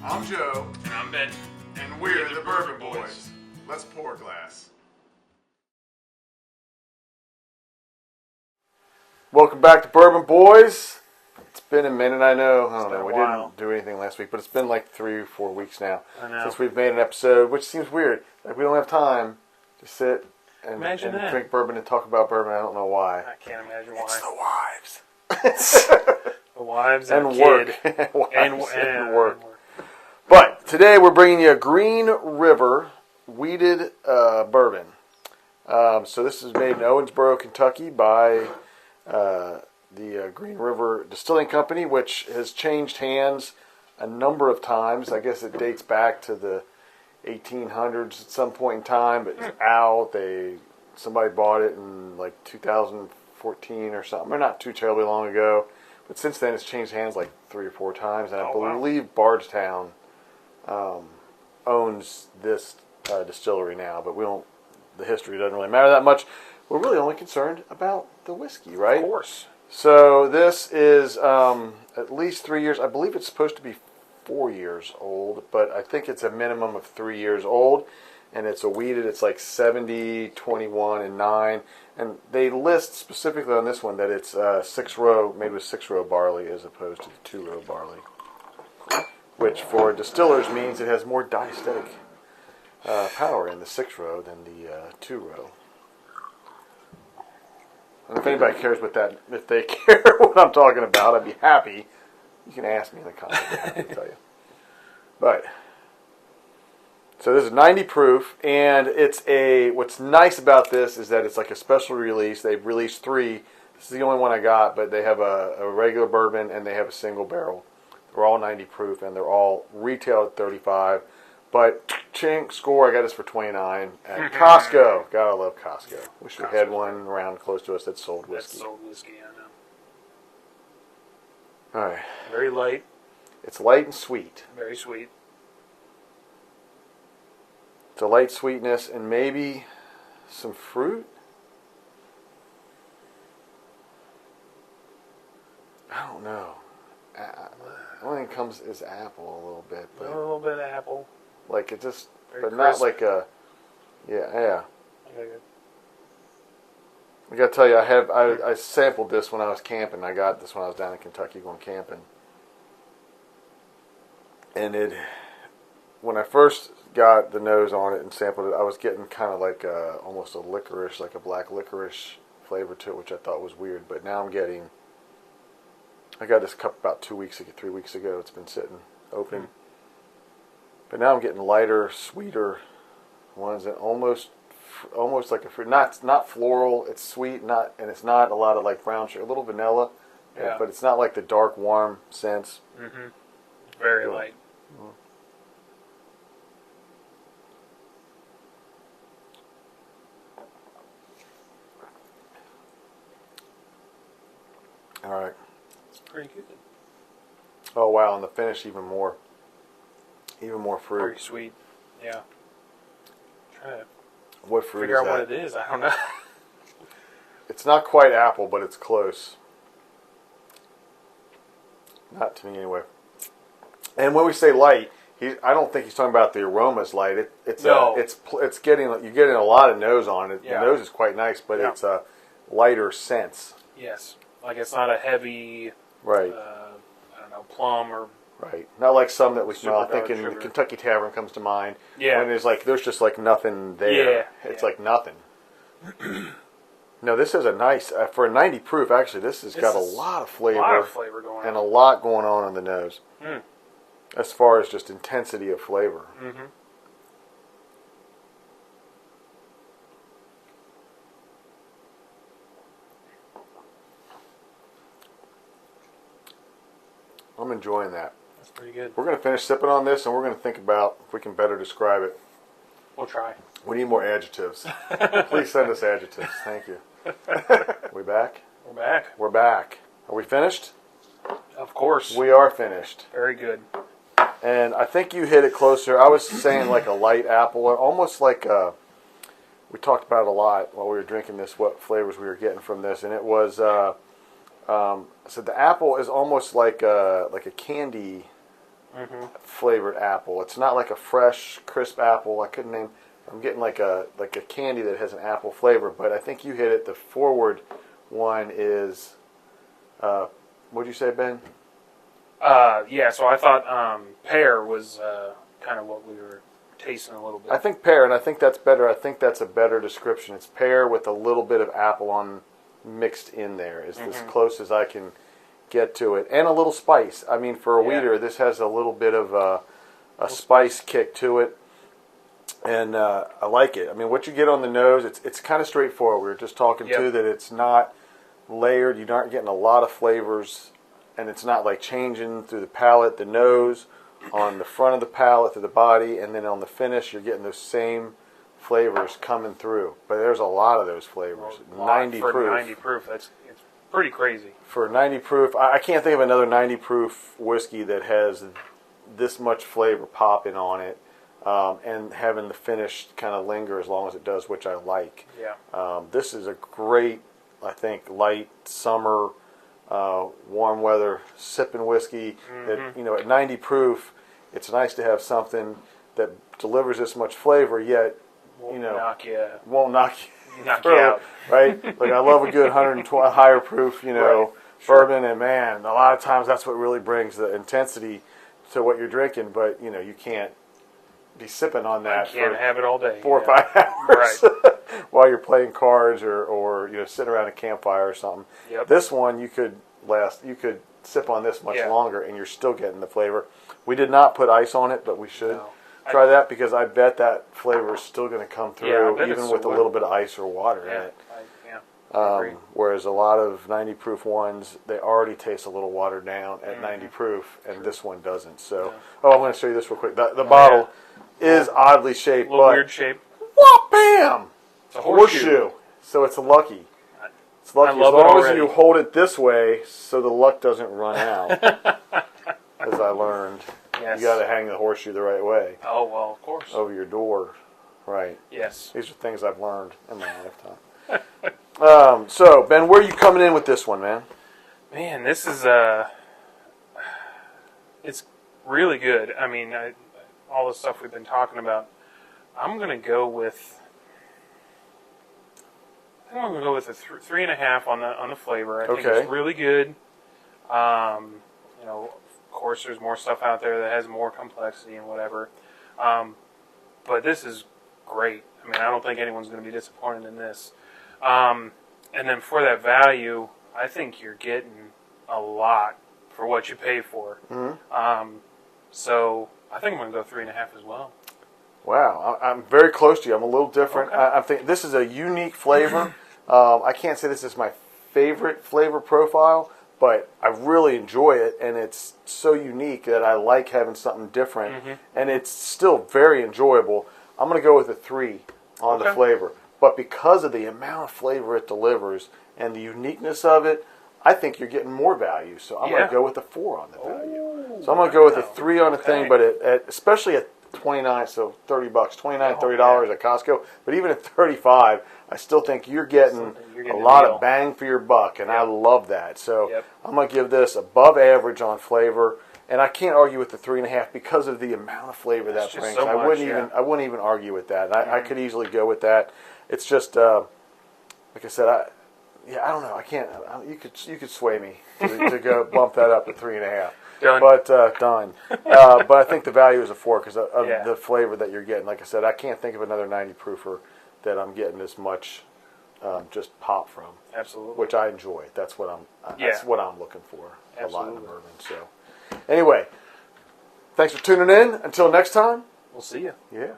I'm Joe. And I'm Ben. And we're the Bourbon Boys. Let's pour a glass. Welcome back to Bourbon Boys. It's been a minute, I know. We didn't do anything last week, but it's been like 3 or 4 weeks now since we've made an episode, which seems weird. Like we don't have time to sit and drink bourbon and talk about bourbon. I don't know why. I can't imagine why. It's the wives. The wives and work. and work. But today we're bringing you a Green River wheated bourbon. So this is made in Owensboro, Kentucky by the Green River Distilling Company, which has changed hands a number of times. I guess it dates back to the 1800s at some point in time, but it's out. Somebody bought it in like 2014 or something, or not too terribly long ago. But since then, it's changed hands like 3 or 4 times, and I believe Bardstown owns this distillery now. But the history doesn't really matter that much. We're really only concerned about the whiskey, right? Of course. So this is at least 3 years. I believe it's supposed to be 4 years old, but I think it's a minimum of 3 years old. And it's a wheated. It's like 70, 21, and 9. And they list specifically on this one that it's 6-row, made with 6-row barley as opposed to the 2-row barley, which for distillers means it has more diastatic power in the 6-row than the 2-row. And if anybody cares what that, if they care what I'm talking about, I'd be happy. You can ask me in the comments. I'm happy to tell you. But so this is 90 proof, and what's nice about this is that it's like a special release. They've released 3. This is the only one I got, but they have a regular bourbon and they have a single barrel. They're all 90 proof, and they're all retail at 35. But chink score, I got this for 29 at Costco. Gotta love Costco. Wish we had one around close to us that sold whiskey. That sold whiskey, I know. All right. Very light. It's light and sweet. Very sweet. It's a light sweetness and maybe some fruit. I don't know. The only thing comes is apple a little bit. But a little bit of apple. Like it just, very but crisp. Not like a, yeah. Okay, good. I gotta tell you, I sampled this when I was camping. I got this when I was down in Kentucky going camping. And when I first got the nose on it and sampled it, I was getting kind of like almost a licorice, like a black licorice flavor to it, which I thought was weird. But now I got this cup about 3 weeks ago. It's been sitting open. But now I'm getting lighter, sweeter ones that almost like a fruit. Not floral. It's sweet, and it's not a lot of like brown sugar. A little vanilla, but it's not like the dark, warm scents. Mm-hmm. Very light. Mm-hmm. All right. It's pretty good. Oh wow! And the finish even more fruit. Very sweet. Yeah. Trying to what fruit figure is out that? what it is. I don't know. It's not quite apple, but it's close. Not to me anyway. And when we say light, I don't think he's talking about the aroma's light. It's getting, you're getting a lot of nose on it. Yeah. The nose is quite nice, but it's a lighter sense. Yes. Like it's not a heavy, right? I don't know, plum or. Right. Not like some that we smell. I think in sugar. the Kentucky Tavern comes to mind. Yeah. When there's just like nothing there. Yeah. It's like nothing. No, this is a nice, for a 90 proof, actually, this has got a lot of flavor. A lot of flavor going on. And a lot going on the nose. Mm. As far as just intensity of flavor. Mm-hmm. I'm enjoying that. That's pretty good. We're going to finish sipping on this, and we're going to think about if we can better describe it. We'll try. We need more adjectives. Please send us adjectives. Thank you. We back? We're back. We're back. Are we finished? Of course. We are finished. Very good. And I think you hit it closer. I was saying like a light apple, almost like we talked about it a lot while we were drinking this, what flavors we were getting from this, and it was so the apple is almost like a candy flavored apple. It's not like a fresh, crisp apple. I couldn't name. I'm getting like a candy that has an apple flavor, but I think you hit it. The forward one is, what'd you say, Ben? Yeah, so I thought pear was kind of what we were tasting a little bit. I think pear, and I think that's better. I think that's a better description. It's pear with a little bit of apple on mixed in there. Is as close as I can get to it, and a little spice. I mean, for a wheater, this has a little bit of a spice kick to it, and I like it. I mean, what you get on the nose, it's kind of straightforward. We were just talking too that it's not layered. You aren't getting a lot of flavors, and it's not like changing through the palate. The nose, on the front of the palate, through the body, and then on the finish, you're getting those same flavors coming through. But there's a lot of those flavors. 90 for proof. 90 proof, it's pretty crazy. For 90 proof, I can't think of another 90 proof whiskey that has this much flavor popping on it, and having the finish kind of linger as long as it does, which I like. Yeah. This is a great, I think, light summer, warm weather sipping whiskey. That at 90 proof, it's nice to have something that delivers this much flavor, yet won't knock you out, right? Like I love a good 120 higher proof, bourbon, and man, a lot of times that's what really brings the intensity to what you're drinking. But you can't be sipping on that. You can't have it all day. 4 or 5 hours, while you're playing cards or sitting around a campfire or something. Yep. This one you could sip on this much longer, and you're still getting the flavor. We did not put ice on it, but we should. No. Try that, because I bet that flavor is still going to come through, even with a will. little bit of ice or water in it. I agree. Whereas a lot of 90 proof ones, they already taste a little watered down at 90 proof, and this one doesn't. So, I'm going to show you this real quick. The bottle is oddly shaped, a little but weird shape. whop, bam! It's a horseshoe. So it's lucky. It's lucky I love as long it as already. you hold it this way, so the luck doesn't run out. As I learned. Yes. You got to hang the horseshoe the right way. Oh, well, of course. Over your door. Right. Yes. These are things I've learned in my lifetime. So, Ben, where are you coming in with this one, man? Man, this is it's really good. I mean, all the stuff we've been talking about. I'm gonna go with a 3.5 on the flavor. I think it's really good. Of course, there's more stuff out there that has more complexity and whatever. But this is great. I mean, I don't think anyone's going to be disappointed in this. And then for that value, I think you're getting a lot for what you pay for. So I think I'm going to go 3.5 as well. Wow, I'm very close to you. I'm a little different. Okay. I think this is a unique flavor. I can't say this is my favorite flavor profile, but I really enjoy it, and it's so unique that I like having something different, and it's still very enjoyable. I'm going to go with a 3 on the flavor, but because of the amount of flavor it delivers and the uniqueness of it, I think you're getting more value, so I'm going to go with a 4 on the value. So I'm going to go with a 3 on the thing, but especially at 29, so $30, $29, at Costco, but even at 35, I still think you're getting a lot of bang for your buck, and I love that. So I'm going to give this above average on flavor, and I can't argue with the 3.5 because of the amount of flavor that brings. So I wouldn't even argue with that. I could easily go with that. It's just like I said, I don't know. I can't. You could sway me to go bump that up to 3.5. Done. But done. But I think the value is a 4 because of the flavor that you're getting. Like I said, I can't think of another 90 proofer that I'm getting as much just pop from. Absolutely. Which I enjoy. That's what I'm looking for. Absolutely. A lot in the bourbon. So anyway, thanks for tuning in. Until next time. We'll see you. Yeah.